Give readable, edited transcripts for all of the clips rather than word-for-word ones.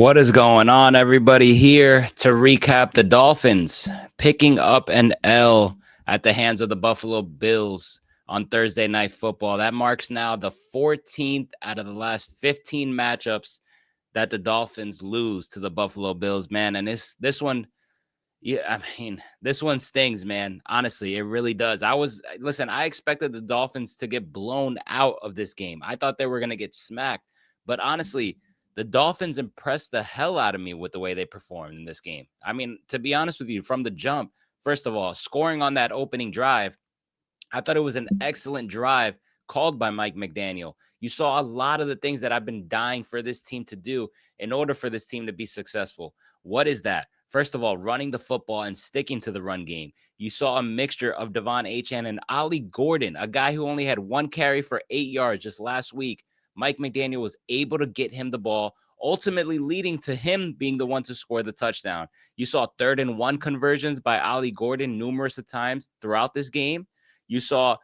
What is going on, everybody? Here to recap the Dolphins picking up an L at the hands of the Buffalo Bills on Thursday Night Football. That marks now the 14th out of the last 15 matchups that the Dolphins lose to the Buffalo Bills, man. And this one, yeah, this one stings, man. Honestly, it really does. I expected the Dolphins to get blown out of this game. I thought they were going to get smacked, but honestly, the Dolphins impressed the hell out of me with the way they performed in this game. To be honest with you, from the jump, first of all, scoring on that opening drive, I thought it was an excellent drive called by Mike McDaniel. You saw a lot of the things that I've been dying for this team to do in order for this team to be successful. What is that? First of all, running the football and sticking to the run game. You saw a mixture of Devon Achane and Ollie Gordon, a guy who only had one carry for 8 yards just last week. Mike McDaniel was able to get him the ball, ultimately leading to him being the one to score the touchdown. You saw 3rd-and-1 conversions by Ollie Gordon numerous of times throughout this game. You saw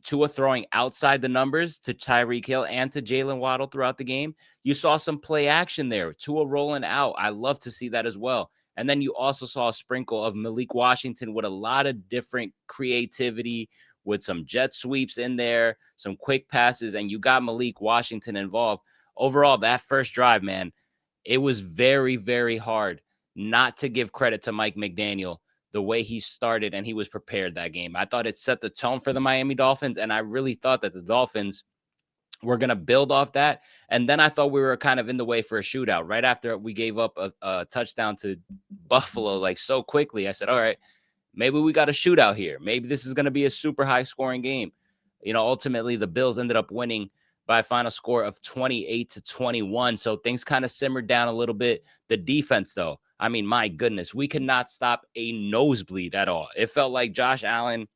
Tua throwing outside the numbers to Tyreek Hill and to Jalen Waddle throughout the game. You saw some play action there. Tua rolling out. I love to see that as well. And then you also saw a sprinkle of Malik Washington with a lot of different creativity, with some jet sweeps in there, some quick passes, and you got Malik Washington involved. Overall, that first drive, man, it was very, very hard not to give credit to Mike McDaniel the way he started and he was prepared that game. I thought it set the tone for the Miami Dolphins, and I really thought that the Dolphins were going to build off that. And then I thought we were kind of in the way for a shootout. Right after we gave up a touchdown to Buffalo, like so quickly, I said, all right, maybe we got a shootout here. Maybe this is going to be a super high scoring game. Ultimately, the Bills ended up winning by a final score of 28-21. So things kind of simmered down a little bit. The defense, though, my goodness, we could not stop a nosebleed at all. It felt like Josh Allen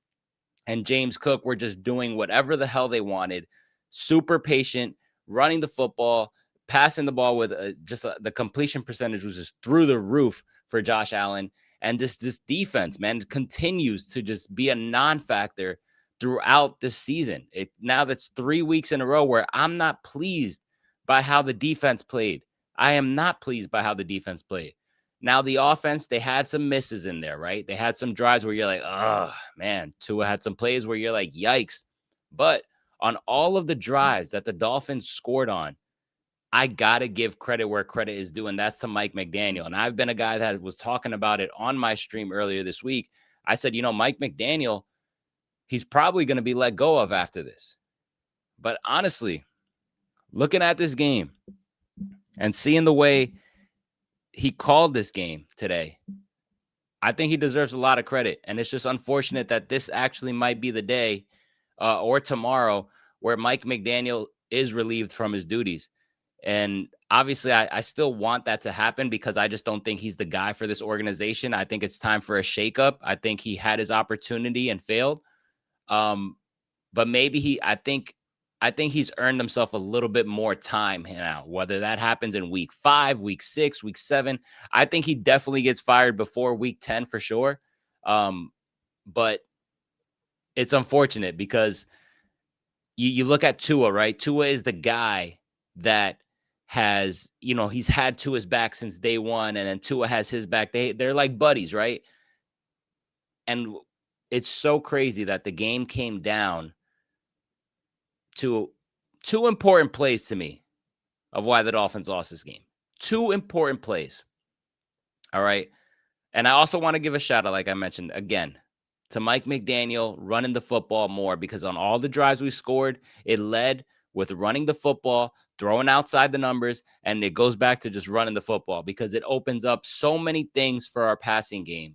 and James Cook were just doing whatever the hell they wanted. Super patient, running the football, passing the ball with the completion percentage was just through the roof for Josh Allen. And this defense, man, continues to just be a non-factor throughout the season. Now that's 3 weeks in a row where I'm not pleased by how the defense played. I am not pleased by how the defense played. Now, the offense, they had some misses in there, right? They had some drives where you're like, oh, man. Tua had some plays where you're like, yikes. But on all of the drives that the Dolphins scored on, I got to give credit where credit is due, and that's to Mike McDaniel. And I've been a guy that was talking about it on my stream earlier this week. I said, Mike McDaniel, he's probably going to be let go of after this. But honestly, looking at this game and seeing the way he called this game today, I think he deserves a lot of credit. And it's just unfortunate that this actually might be the day or tomorrow where Mike McDaniel is relieved from his duties. And obviously, I still want that to happen because I just don't think he's the guy for this organization. I think it's time for a shakeup. I think he had his opportunity and failed. But maybe I think he's earned himself a little bit more time now, whether that happens in week 5, week 6, week 7. I think he definitely gets fired before week 10 for sure. But it's unfortunate because you look at Tua, right? Tua is the guy that has, he's had Tua's back since day one, and then Tua has his back. They're like buddies, right? And it's so crazy that the game came down to 2 important plays to me of why the Dolphins lost this game. 2 important plays. All right. And I also want to give a shout out, like I mentioned again, to Mike McDaniel running the football more, because on all the drives we scored, it led with running the football, throwing outside the numbers, and it goes back to just running the football because it opens up so many things for our passing game,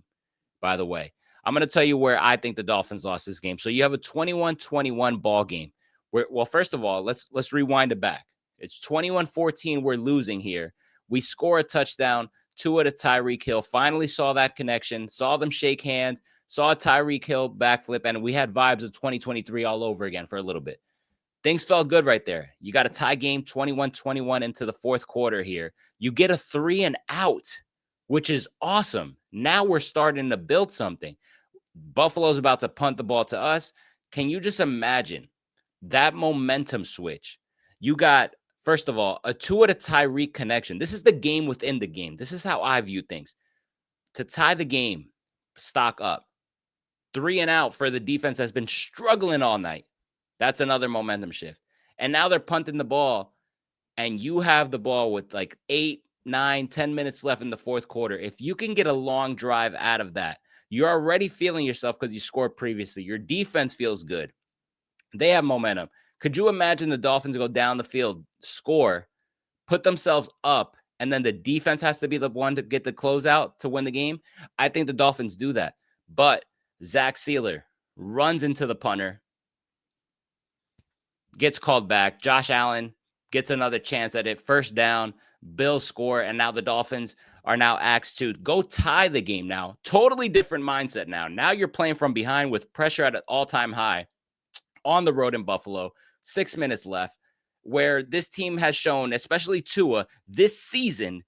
by the way. I'm going to tell you where I think the Dolphins lost this game. So you have a 21-21 ball game. Well, first of all, let's rewind it back. It's 21-14. We're losing here. We score a touchdown. Tua to Tyreek Hill. Finally saw that connection. Saw them shake hands. Saw Tyreek Hill backflip. And we had vibes of 2023 all over again for a little bit. Things felt good right there. You got a tie game 21-21 into the fourth quarter here. You get a 3 and out, which is awesome. Now we're starting to build something. Buffalo's about to punt the ball to us. Can you just imagine that momentum switch? You got First of all, a Tua to Tyreek connection. This is the game within the game. This is how I view things. To tie the game, stock up. 3 and out for the defense that's been struggling all night. That's another momentum shift. And now they're punting the ball, and you have the ball with like 8, 9, 10 minutes left in the fourth quarter. If you can get a long drive out of that, you're already feeling yourself because you scored previously. Your defense feels good. They have momentum. Could you imagine the Dolphins go down the field, score, put themselves up, and then the defense has to be the one to get the closeout to win the game? I think the Dolphins do that. But Zach Sealer runs into the punter, gets called back. Josh Allen gets another chance at it. First down, Bills score, and now the Dolphins are now asked to go tie the game now. Totally different mindset now. Now you're playing from behind with pressure at an all-time high on the road in Buffalo. 6 minutes left, where this team has shown, especially Tua, this season,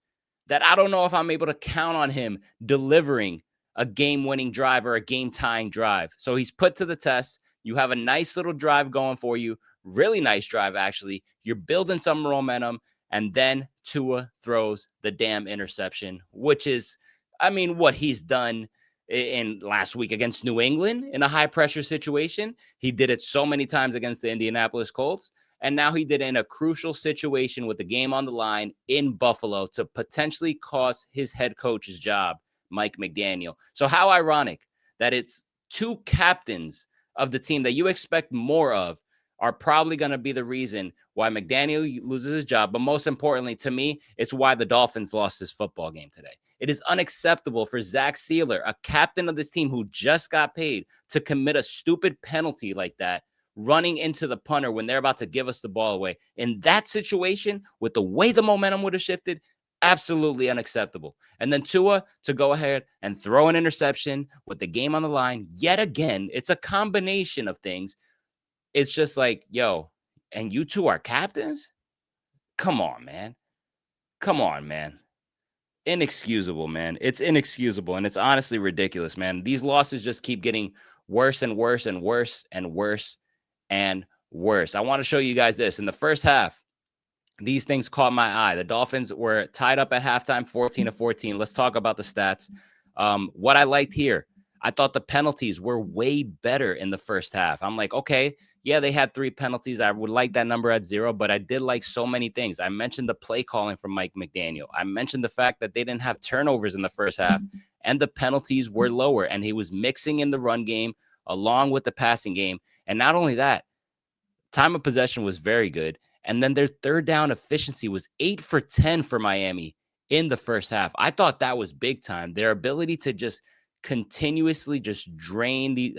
that I don't know if I'm able to count on him delivering a game-winning drive or a game-tying drive. So he's put to the test. You have a nice little drive going for you. Really nice drive, actually. You're building some momentum, and then Tua throws the damn interception, which is, I mean, what he's done in last week against New England in a high-pressure situation. He did it so many times against the Indianapolis Colts, and now he did it in a crucial situation with the game on the line in Buffalo to potentially cost his head coach's job, Mike McDaniel. So how ironic that it's two captains of the team that you expect more of are probably going to be the reason why McDaniel loses his job. But most importantly, to me, it's why the Dolphins lost this football game today. It is unacceptable for Zach Sealer, a captain of this team who just got paid, to commit a stupid penalty like that, running into the punter when they're about to give us the ball away. In that situation, with the way the momentum would have shifted, absolutely unacceptable. And then Tua to go ahead and throw an interception with the game on the line. Yet again, it's a combination of things. It's just like, yo, and you two are captains? Come on, man. Come on, man. Inexcusable, man. It's inexcusable. And it's honestly ridiculous, man. These losses just keep getting worse and worse and worse and worse and worse. I want to show you guys this. In the first half, these things caught my eye. The Dolphins were tied up at halftime, 14-14. Let's talk about the stats. What I liked here, I thought the penalties were way better in the first half. I'm like, okay, yeah, they had 3 penalties. I would like that number at 0, but I did like so many things. I mentioned the play calling from Mike McDaniel. I mentioned the fact that they didn't have turnovers in the first half, and the penalties were lower, and he was mixing in the run game along with the passing game. And not only that, time of possession was very good. And then their third down efficiency was 8 for 10 for Miami in the first half. I thought that was big time. Their ability to just continuously just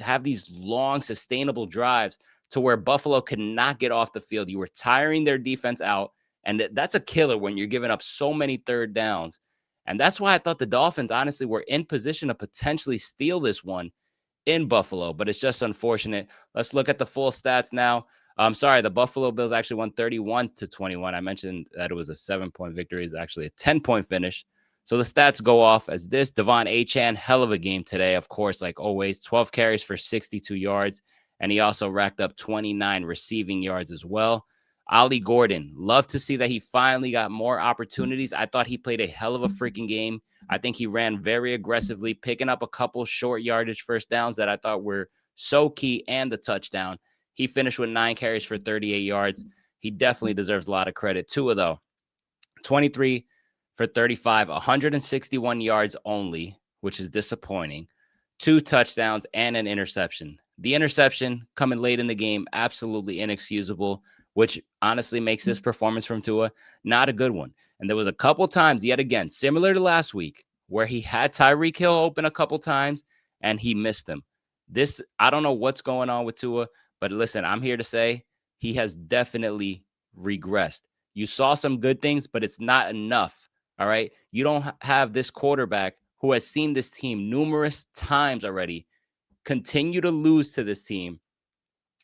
have these long, sustainable drives to where Buffalo could not get off the field. You were tiring their defense out. And that's a killer when you're giving up so many third downs. And that's why I thought the Dolphins, honestly, were in position to potentially steal this one in Buffalo. But it's just unfortunate. Let's look at the full stats now. I'm sorry, the Buffalo Bills actually won 31-21. I mentioned that it was a 7-point victory. It's actually a 10-point finish. So the stats go off as this. Devon Achane, hell of a game today, of course, like always. 12 carries for 62 yards. And he also racked up 29 receiving yards as well. Ollie Gordon, love to see that he finally got more opportunities. I thought he played a hell of a freaking game. I think he ran very aggressively, picking up a couple short yardage first downs that I thought were so key, and the touchdown. He finished with 9 carries for 38 yards. He definitely deserves a lot of credit. Tua, though, 23 for 35, 161 yards only, which is disappointing. 2 touchdowns and an interception. The interception coming late in the game, absolutely inexcusable, which honestly makes this performance from Tua not a good one. And there was a couple times, yet again, similar to last week, where he had Tyreek Hill open a couple times and he missed them. This, I don't know what's going on with Tua, but listen, I'm here to say he has definitely regressed. You saw some good things, but it's not enough. All right. You don't have this quarterback who has seen this team numerous times already continue to lose to this team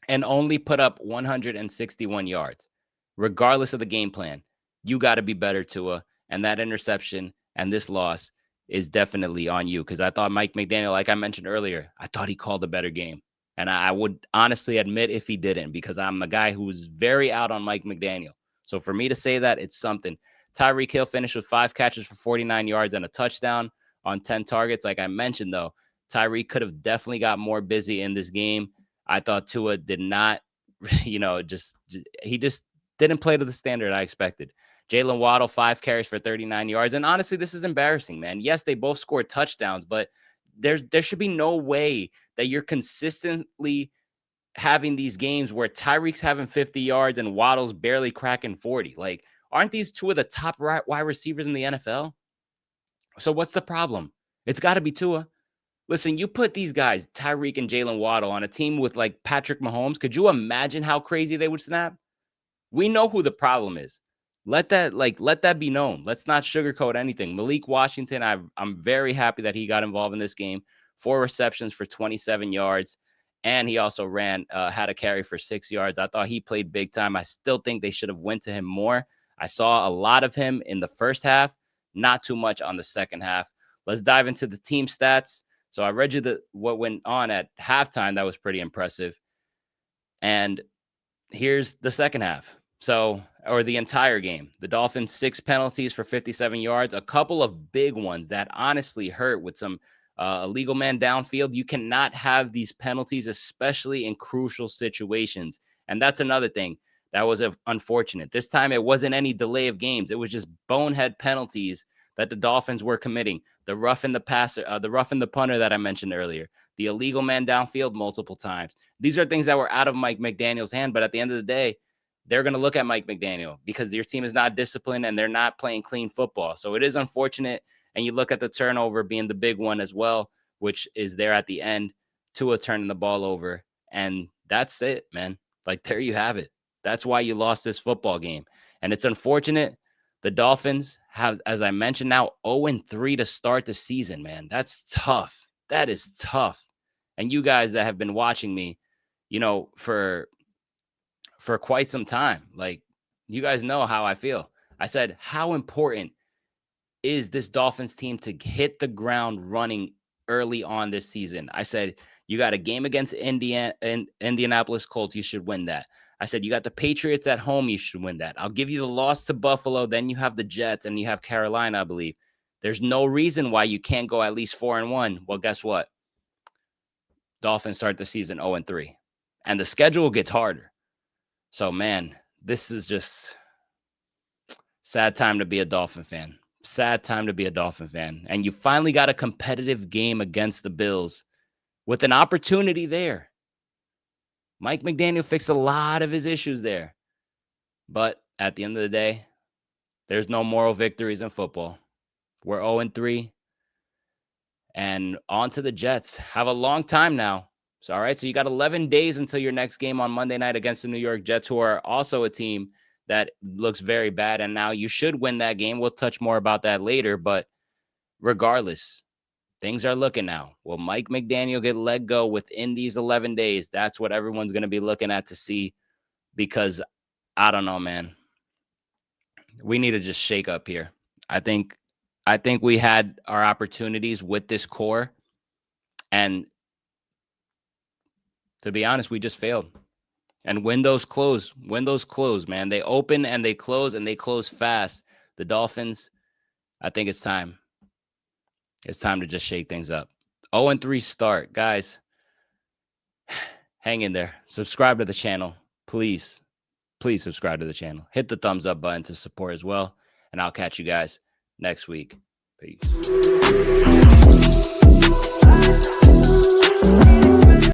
and only put up 161 yards, regardless of the game plan. You got to be better, Tua. And that interception and this loss is definitely on you, because I thought Mike McDaniel, like I mentioned earlier, I thought he called a better game. And I would honestly admit if he didn't, because I'm a guy who's very out on Mike McDaniel. So for me to say that, it's something. Tyreek Hill finished with 5 catches for 49 yards and a touchdown on 10 targets. Like I mentioned, though, Tyreek could have definitely got more busy in this game. I thought Tua did not, he just didn't play to the standard I expected. Jalen Waddle, 5 carries for 39 yards. And honestly, this is embarrassing, man. Yes, they both scored touchdowns, but there should be no way that you're consistently having these games where Tyreek's having 50 yards and Waddle's barely cracking 40. Like, aren't these two of the top wide receivers in the NFL? So what's the problem? It's got to be Tua. Listen, you put these guys, Tyreek and Jalen Waddle, on a team with like Patrick Mahomes. Could you imagine how crazy they would snap? We know who the problem is. Let that be known. Let's not sugarcoat anything. Malik Washington, I'm very happy that he got involved in this game. 4 receptions for 27 yards. And he also had a carry for 6 yards. I thought he played big time. I still think they should have went to him more. I saw a lot of him in the first half, not too much on the second half. Let's dive into the team stats. So I read you what went on at halftime. That was pretty impressive. And here's the second half. Or the entire game. The Dolphins, 6 penalties for 57 yards, a couple of big ones that honestly hurt with some illegal man downfield. You cannot have these penalties, especially in crucial situations. And that's another thing that was unfortunate. This time, it wasn't any delay of games. It was just bonehead penalties that the Dolphins were committing. The rough in the passer, the rough in the punter that I mentioned earlier, the illegal man downfield multiple times. These are things that were out of Mike McDaniel's hand. But at the end of the day, they're going to look at Mike McDaniel because your team is not disciplined and they're not playing clean football. So it is unfortunate. And you look at the turnover being the big one as well, which is there at the end, Tua turning the ball over. And that's it, man. Like, there you have it. That's why you lost this football game. And it's unfortunate. The Dolphins have, as I mentioned now, 0-3 to start the season, man. That's tough. That is tough. And you guys that have been watching me, for quite some time, like, you guys know how I feel. I said, how important is this Dolphins team to hit the ground running early on this season? I said, you got a game against Indianapolis Colts. You should win that. I said, you got the Patriots at home. You should win that. I'll give you the loss to Buffalo. Then you have the Jets and you have Carolina, I believe. There's no reason why you can't go at least 4-1. Well, guess what? Dolphins start the season 0-3 and the schedule gets harder. So, man, this is just sad time to be a Dolphin fan. Sad time to be a Dolphin fan. And you finally got a competitive game against the Bills with an opportunity there. Mike McDaniel fixed a lot of his issues there. But at the end of the day, there's no moral victories in football. We're 0-3. And on to the Jets. Have a long time now. So, all right, so you got 11 days until your next game on Monday night against the New York Jets, who are also a team that looks very bad. And now you should win that game. We'll touch more about that later. But regardless, things are looking now. Will Mike McDaniel get let go within these 11 days? That's what everyone's going to be looking at to see, because I don't know, man. We need to just shake up here. I think we had our opportunities with this core. And to be honest, we just failed. And windows close, man. They open and they close fast. The Dolphins, I think it's time. It's time to just shake things up. 0-3 start. Guys, hang in there. Subscribe to the channel. Please subscribe to the channel. Hit the thumbs up button to support as well. And I'll catch you guys next week. Peace.